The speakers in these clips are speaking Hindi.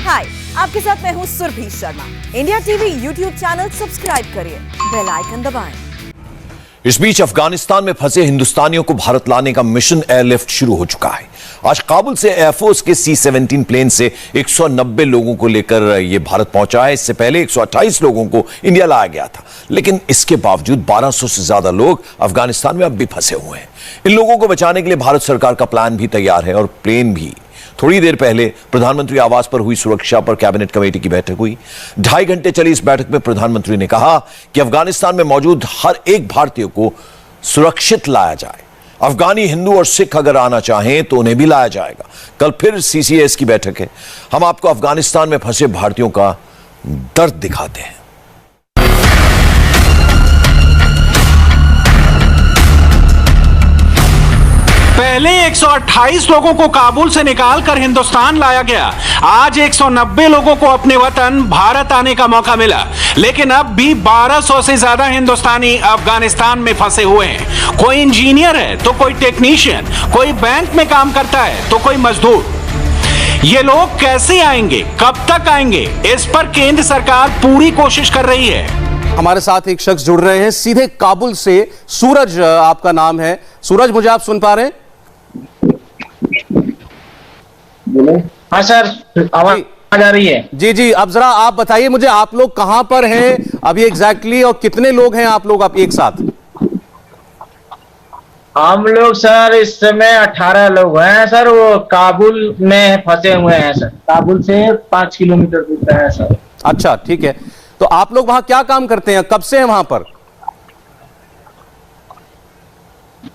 हाय, आपके साथ मैं हूँ Surabhi Sharma. India TV YouTube channel subscribe करिए, बेल आइकन दबाएं। इस बीच अफगानिस्तान में फंसे हिंदुस्तानियों को भारत लाने का मिशन एयरलिफ्ट शुरू हो चुका है। आज काबुल से एयरफोर्स के C-17 प्लेन से 190 लोगों को लेकर यह भारत पहुंचा है। इससे पहले 128 लोगों को इंडिया लाया गया था, लेकिन इसके बावजूद 1200 से ज्यादा लोग अफगानिस्तान में अब भी फंसे हुए हैं। इन लोगों को बचाने के लिए भारत सरकार का प्लान भी तैयार है और प्लेन भी। थोड़ी देर पहले प्रधानमंत्री आवास पर हुई सुरक्षा पर कैबिनेट कमेटी की बैठक हुई। 2.5 घंटे चली इस बैठक में प्रधानमंत्री ने कहा कि अफगानिस्तान में मौजूद हर एक भारतीय को सुरक्षित लाया जाए। अफगानी हिंदू और सिख अगर आना चाहें तो उन्हें भी लाया जाएगा। कल फिर CCS की बैठक है। हम आपको अफगानिस्तान में फंसे भारतीयों का दर्द दिखाते हैं। पहले 128 लोगों को काबुल से निकालकर हिंदुस्तान लाया गया। आज 190 लोगों को अपने वतन भारत आने का मौका मिला, लेकिन अब भी 1200 से ज्यादा हिंदुस्तानी अफगानिस्तान में फंसे हुए हैं। कोई इंजीनियर है तो कोई टेक्नीशियन, कोई बैंक में काम करता है तो कोई मजदूर। ये लोग कैसे आएंगे, कब तक आएंगे, इस पर केंद्र सरकार पूरी कोशिश कर रही है। हमारे साथ एक शख्स जुड़ रहे हैं सीधे काबुल से। सूरज आपका नाम है। सूरज, मुझे आप सुन पा रहे हैं? हाँ सर, आवाज आ रही है। जी जी, अब जरा आप बताइए मुझे, आप लोग कहां पर हैं अभी एग्जैक्टली, और कितने लोग हैं आप लोग एक साथ? हम लोग सर इस समय 18 लोग हैं सर। वो काबुल में फंसे हुए हैं सर। काबुल से 5 किलोमीटर दूर पे है सर। अच्छा, ठीक है। तो आप लोग वहां क्या काम करते हैं, कब से हैं वहां पर?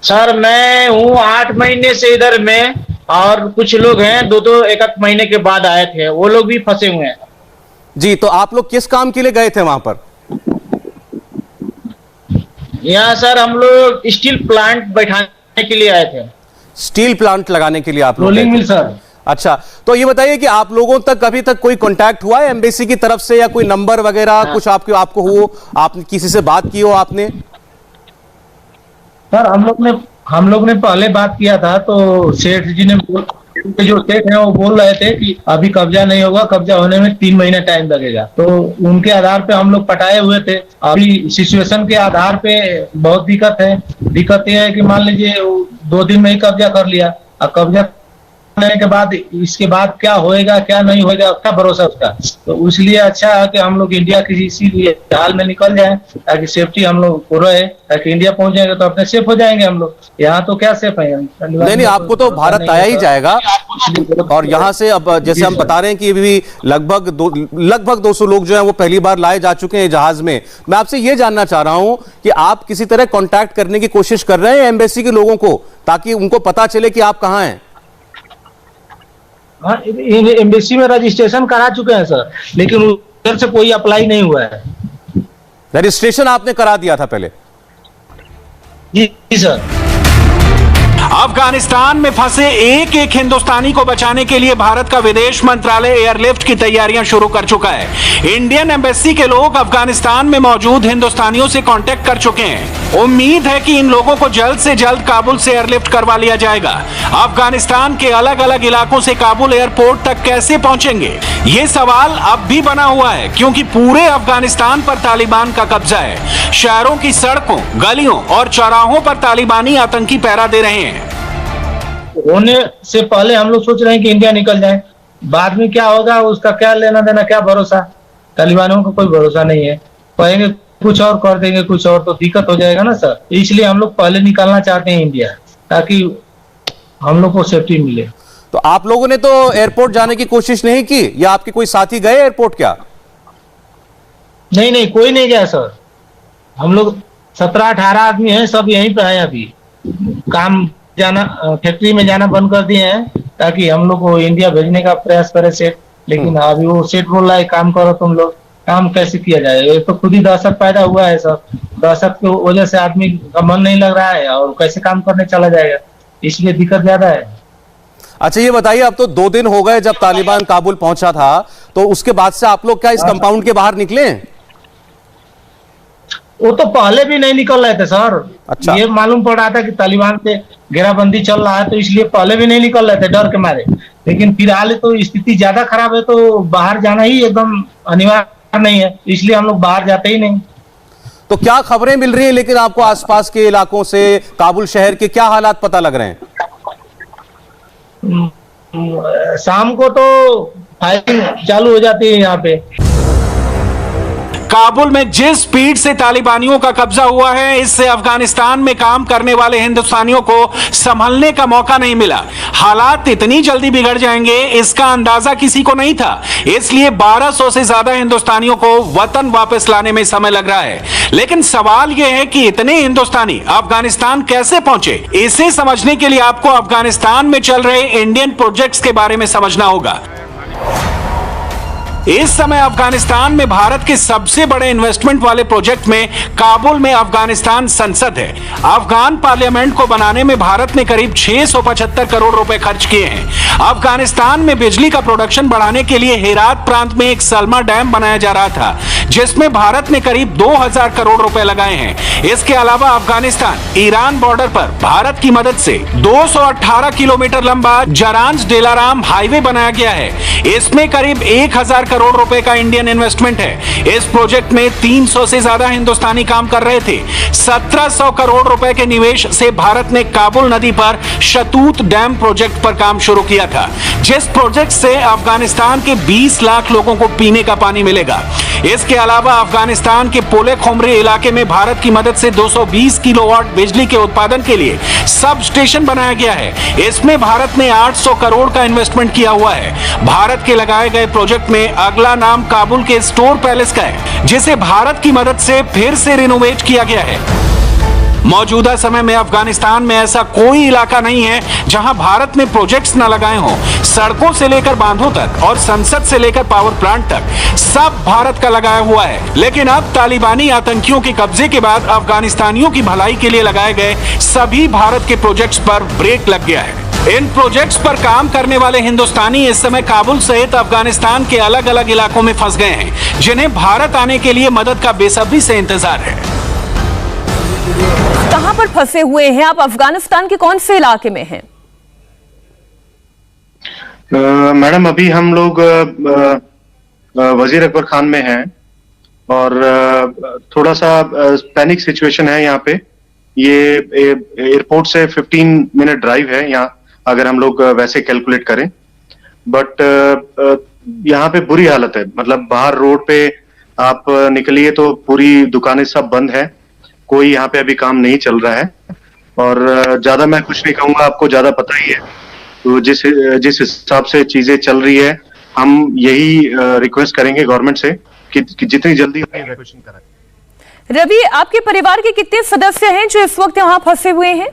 सर मैं हूँ 8 महीने से इधर में, और कुछ लोग हैं दो एक महीने के बाद आए थे, वो लोग भी फंसे हुए हैं। जी, तो आप लोग किस काम के लिए गए थे वहां पर? यहाँ सर हम लोग स्टील प्लांट बैठाने के लिए आए थे। स्टील प्लांट लगाने के लिए आप लोग? Rolling mill sir. अच्छा, तो ये बताइए कि आप लोगों तक अभी तक कोई कांटेक्ट हुआ है एम्बेसी की तरफ से, या कोई नंबर वगैरह कुछ आपको हो, आपने किसी से बात की हो आपने? सर हम लोग ने पहले बात किया था, तो सेठ जी ने जो सेठ है वो बोल रहे थे कि अभी कब्जा नहीं होगा, कब्जा होने में 3 महीने टाइम लगेगा। तो उनके आधार पे हम लोग पटाए हुए थे। अभी सिचुएशन के आधार पे बहुत दिक्कत है। दिक्कत यह है कि मान लीजिए 2 दिन में ही कब्जा कर लिया, और कब्जा करने के बाद इसके बाद क्या होएगा क्या नहीं होएगा, क्या भरोसा उसका। तो इसलिए अच्छा है कि हम लोग इंडिया की इसी हाल में निकल जाएं, ताकि सेफ्टी हम लोग को रहे। ताकि इंडिया पहुंच जाएंगे तो अपने सेफ हो जाएंगे हम लोग। यहाँ तो क्या सेफ है? नहीं, आपको तो भारत आया ही जाएगा। और यहाँ से अब जैसे हम बता रहे हैं कि अभी लगभग 200 लोग जो है वो पहली बार लाए जा चुके हैं जहाज में। मैं आपसे ये जानना चाह रहा हूँ कि आप किसी तरह कॉन्टैक्ट करने की कोशिश कर रहे हैं एम्बेसी के लोगों को, ताकि उनको पता चले कि आप कहाँ हैं? हाँ, एम्बेसी में रजिस्ट्रेशन करा चुके हैं सर, लेकिन उधर से कोई अप्लाई नहीं हुआ है। रजिस्ट्रेशन आपने करा दिया था पहले? जी सर। अफगानिस्तान में फंसे एक एक हिंदुस्तानी को बचाने के लिए भारत का विदेश मंत्रालय एयरलिफ्ट की तैयारियां शुरू कर चुका है। इंडियन एम्बेसी के लोग अफगानिस्तान में मौजूद हिंदुस्तानियों से कांटेक्ट कर चुके हैं। उम्मीद है कि इन लोगों को जल्द से जल्द काबुल से एयरलिफ्ट करवा लिया जाएगा। अफगानिस्तान के अलग अलग इलाकों से काबुल एयरपोर्ट तक कैसे पहुंचेंगे, ये सवाल अब भी बना हुआ है, क्योंकि पूरे अफगानिस्तान पर तालिबान का कब्जा है। शहरों की सड़कों, गलियों और चौराहों पर तालिबानी आतंकी पहरा दे रहे हैं। होने से पहले हम लोग सोच रहे हैं कि इंडिया निकल जाए, बाद में क्या होगा उसका क्या लेना देना, क्या भरोसा। तालिबानों का कोई भरोसा नहीं है, कहेंगे कुछ और कर देंगे कुछ और, तो दिक्कत हो जाएगा ना सर। इसलिए हम लोग पहले निकालना चाहते हैं इंडिया, ताकि हम लोग को सेफ्टी मिले। तो आप लोगों ने तो एयरपोर्ट जाने की कोशिश नहीं की, या आपके कोई साथी गए एयरपोर्ट क्या? नहीं, कोई नहीं गया सर। हम लोग 17-18 आदमी हैं, सब यहीं पे हैं। अभी काम जाना, फैक्ट्री में जाना बंद कर दिए हैं, ताकि हम लोग को इंडिया भेजने का प्रयास करे सेठ। लेकिन अभी वो सेठ बोल रहा है काम करो तुम लोग। काम कैसे किया जाए? ये तो खुद ही दहशत पैदा हुआ है सर। दहशत की वजह से आदमी का मन नहीं लग रहा है, और कैसे काम करने चला जाएगा, इसलिए दिक्कत ज्यादा है। अच्छा, ये बताइए, अब तो 2 दिन हो गए जब तालिबान काबुल पहुंचा था, तो उसके बाद से आप लोग क्या इस कंपाउंड के बाहर निकले? वो तो पहले भी नहीं निकल रहे थे सर। अच्छा। ये मालूम पड़ रहा था कि तालिबान से घेराबंदी चल रहा है, तो इसलिए पहले भी नहीं निकल रहे थे डर के मारे। लेकिन फिलहाल तो स्थिति ज्यादा खराब है, तो बाहर जाना ही एकदम अनिवार्य नहीं है, इसलिए हम लोग बाहर जाते ही नहीं। तो क्या खबरें मिल रही हैं लेकिन आपको आसपास के इलाकों से, काबुल शहर के क्या हालात पता लग रहे हैं? शाम को तो फायरिंग चालू हो जाती है यहाँ पे। काबुल में जिस स्पीड से तालिबानियों का कब्जा हुआ है, इससे अफगानिस्तान में काम करने वाले हिंदुस्तानियों को संभलने का मौका नहीं मिला। हालात इतनी जल्दी बिगड़ जाएंगे इसका अंदाजा किसी को नहीं था, इसलिए 1200 से ज्यादा हिंदुस्तानियों को वतन वापस लाने में समय लग रहा है। लेकिन सवाल यह है कि इतने हिंदुस्तानी अफगानिस्तान कैसे पहुंचे? इसे समझने के लिए आपको अफगानिस्तान में चल रहे इंडियन प्रोजेक्ट्स के बारे में समझना होगा। इस समय अफगानिस्तान में भारत के सबसे बड़े इन्वेस्टमेंट वाले प्रोजेक्ट में काबुल में अफगानिस्तान संसद है। अफगान पार्लियामेंट को बनाने में भारत ने करीब 675 करोड़ रुपए खर्च किए हैं। अफगानिस्तान में बिजली का प्रोडक्शन बढ़ाने के लिए हेरात प्रांत में एक सलमा डैम बनाया जा रहा था, जिसमें भारत ने करीब 2000 करोड़ रुपए लगाए हैं। इसके अलावा अफगानिस्तान ईरान बॉर्डर पर भारत की मदद से 218 किलोमीटर लंबा जरांज डेलाराम हाईवे बनाया गया है। इसमें करीब 1000 करोड़ रुपए का इंडियन इन्वेस्टमेंट है। इस प्रोजेक्ट में 300 से ज्यादा हिंदुस्तानी काम कर रहे थे। 1700 करोड़ रुपए के निवेश से भारत ने काबुल नदी पर शतूत डैम प्रोजेक्ट पर काम शुरू किया था, जिस प्रोजेक्ट से अफगानिस्तान के 20 लाख लोगों को पीने का पानी मिलेगा। इसके अलावा अफगानिस्तान के पोले खोमरे इलाके में भारत की मदद से 220 किलोवाट बिजली के उत्पादन के लिए सब स्टेशन बनाया गया है। इसमें भारत ने 800 करोड़ का इन्वेस्टमेंट किया हुआ है। भारत के लगाए गए प्रोजेक्ट में अगला नाम काबुल के स्टोर पैलेस का है, जिसे भारत की मदद से फिर से रिनोवेट किया गया है। मौजूदा समय में अफगानिस्तान में ऐसा कोई इलाका नहीं है जहां भारत ने प्रोजेक्ट्स न लगाए हों। सड़कों से लेकर बांधों तक और संसद से लेकर पावर प्लांट तक सब भारत का लगाया हुआ है। लेकिन अब तालिबानी आतंकियों के कब्जे के बाद अफगानिस्तानियों की भलाई के लिए लगाए गए सभी भारत के प्रोजेक्ट्स पर ब्रेक लग गया है। इन प्रोजेक्ट्स पर काम करने वाले हिंदुस्तानी इस समय काबुल सहित अफगानिस्तान के अलग अलग इलाकों में फंस गए हैं, जिन्हें भारत आने के लिए मदद का बेसब्री से इंतजार है। कहां पर फंसे हुए हैं आप? अफगानिस्तान के कौन से इलाके में हैं? मैडम अभी हम लोग वजीर अकबर खान में हैं और थोड़ा सा पैनिक सिचुएशन है यहाँ पे। ये एयरपोर्ट से 15 मिनट ड्राइव है यहाँ, अगर हम लोग वैसे कैलकुलेट करें। बट यहाँ पे बुरी हालत है, मतलब बाहर रोड पे आप निकलिए तो पूरी दुकानें सब बंद है, कोई यहाँ पे अभी काम नहीं चल रहा है। और ज्यादा मैं कुछ नहीं कहूंगा, आपको ज्यादा पता ही है। तो जिस हिसाब से चीजें चल रही है, हम यही रिक्वेस्ट करेंगे गवर्नमेंट से कि जितनी जल्दी इवैक्यूएशन कराएं। रवि, आपके परिवार के कितने सदस्य हैं जो इस वक्त यहाँ फंसे हुए हैं?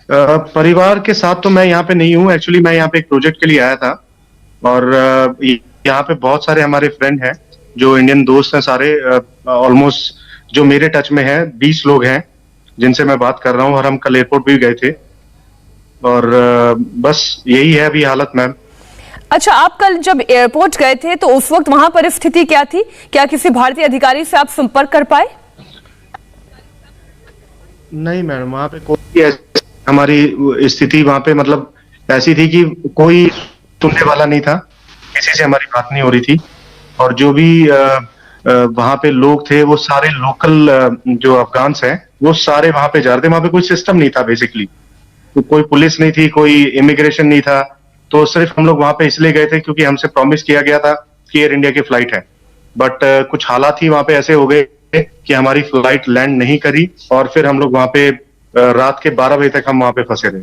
परिवार के साथ तो मैं यहाँ पे नहीं हूँ, एक्चुअली मैं यहाँ पे एक प्रोजेक्ट के लिए आया था। और यहाँ पे बहुत सारे हमारे फ्रेंड हैं जो इंडियन दोस्त हैं सारे, ऑलमोस्ट जो मेरे टच में हैं 20 लोग हैं जिनसे मैं बात कर रहा हूँ, और हम कल एयरपोर्ट भी गए थे। और बस यही है अभी हालत मैम। अच्छा, आप कल जब एयरपोर्ट गए थे तो उस वक्त वहां पर स्थिति क्या थी? क्या किसी भारतीय अधिकारी से आप संपर्क कर पाए? नहीं मैडम, वहां पे कोई हमारी स्थिति वहां पे मतलब ऐसी थी कि कोई सुनने वाला नहीं था, किसी से हमारी बात नहीं हो रही थी। और जो भी वहां पे लोग थे वो सारे लोकल जो अफगान्स हैं वो सारे वहां पे जा रहे थे। वहां पे कोई सिस्टम नहीं था बेसिकली, तो कोई पुलिस नहीं थी, कोई इमिग्रेशन नहीं था। तो सिर्फ हम लोग वहां पे इसलिए गए थे क्योंकि हमसे प्रॉमिस किया गया था कि एयर इंडिया की फ्लाइट है। बट कुछ हालात ही वहां पे ऐसे हो गए कि हमारी फ्लाइट लैंड नहीं करी, और फिर हम लोग वहां पे रात के 12 बजे तक हम वहां पे फंसे रहे।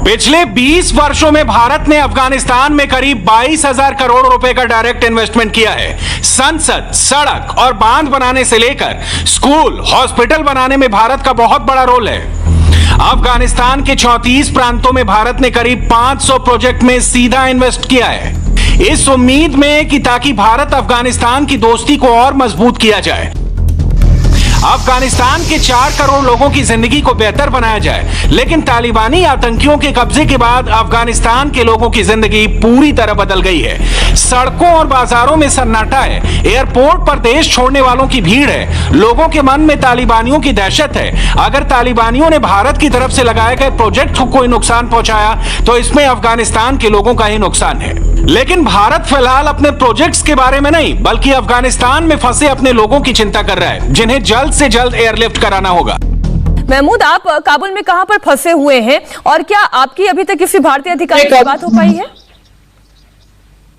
पिछले 20 वर्षों में भारत ने अफगानिस्तान में करीब 22,000 करोड़ रुपए का डायरेक्ट इन्वेस्टमेंट किया है। संसद, सड़क और बांध बनाने से लेकर स्कूल, हॉस्पिटल बनाने में भारत का बहुत बड़ा रोल है। अफगानिस्तान के 34 प्रांतों में भारत ने करीब 500 प्रोजेक्ट में सीधा इन्वेस्ट किया है, इस उम्मीद में कि ताकि भारत अफगानिस्तान की दोस्ती को और मजबूत किया जाए। अफगानिस्तान के 4 करोड़ लोगों की जिंदगी को बेहतर बनाया जाए। लेकिन तालिबानी आतंकियों के कब्जे के बाद अफगानिस्तान के लोगों की जिंदगी पूरी तरह बदल गई है। सड़कों और बाजारों में सन्नाटा है, एयरपोर्ट पर देश छोड़ने वालों की भीड़ है, लोगों के मन में तालिबानियों की दहशत है। अगर तालिबानियों ने भारत की तरफ से लगाए गए प्रोजेक्ट को कोई नुकसान पहुंचाया तो इसमें अफगानिस्तान के लोगों का ही नुकसान है। लेकिन भारत फिलहाल अपने प्रोजेक्ट्स के बारे में नहीं बल्कि अफगानिस्तान में फंसे अपने लोगों की चिंता कर रहा है, जिन्हें जल्द से जल्द एयरलिफ्ट कराना होगा। महमूद, आप काबुल में कहां पर फंसे हुए हैं और क्या आपकी अभी तक किसी भारतीय अधिकारी से बात हो पाई है?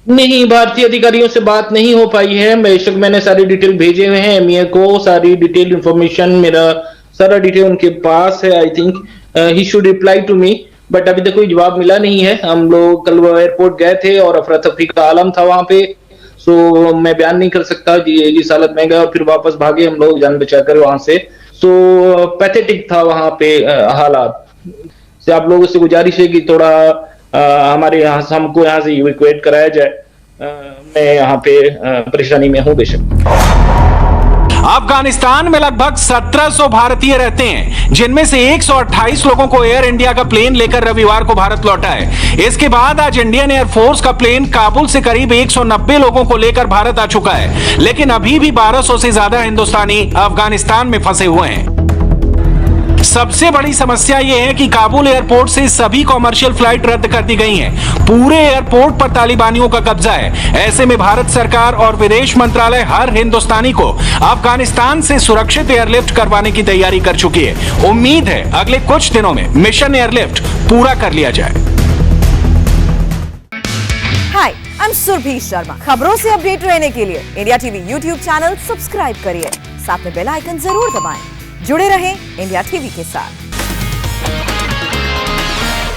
नहीं, भारतीय अधिकारियों से बात नहीं हो पाई है। बेशक मैंने सारी डिटेल भेजे हुए हैं एमईए को, सारी डिटेल इंफॉर्मेशन, मेरा सारा डिटेल उनके पास है। I think he should reply to me, but अभी तक कोई जवाब मिला नहीं है। हम लोग कल एयरपोर्ट गए थे और अफरा तफरी का आलम था वहां पे, सो मैं बयान नहीं कर सकता जिस हालत में गए और फिर वापस भागे हम लोग जान बचाकर वहां से। सो पैथेटिक था वहां पे हालात से। आप लोगों से गुजारिश है कि थोड़ा हमारे यहाँ से हमको यहाँ से इवैक्यूएट कराया जाए। मैं यहाँ पे परेशानी में हूँ बेशक। अफगानिस्तान में लगभग 1700 भारतीय रहते हैं, जिनमें से 128 लोगों को एयर इंडिया का प्लेन लेकर रविवार को भारत लौटा है। इसके बाद आज इंडियन एयरफोर्स का प्लेन काबुल से करीब 190 लोगों को लेकर भारत आ चुका है। लेकिन अभी भी 1200 से ज्यादा हिंदुस्तानी अफगानिस्तान में फंसे हुए हैं। सबसे बड़ी समस्या यह है कि काबुल एयरपोर्ट से सभी कॉमर्शियल फ्लाइट रद्द कर दी गई हैं। पूरे एयरपोर्ट पर तालिबानियों का कब्जा है। ऐसे में भारत सरकार और विदेश मंत्रालय हर हिंदुस्तानी को अफगानिस्तान से सुरक्षित एयरलिफ्ट करवाने की तैयारी कर चुकी है। उम्मीद है अगले कुछ दिनों में मिशन एयरलिफ्ट पूरा कर लिया जाए। हाय, आई एम सुरभि शर्मा। खबरों से अपडेट रहने के लिए India TV YouTube channel subscribe करिए, साथ में बेल आइकन जरूर दबाएं। जुड़े रहें इंडिया टीवी के साथ।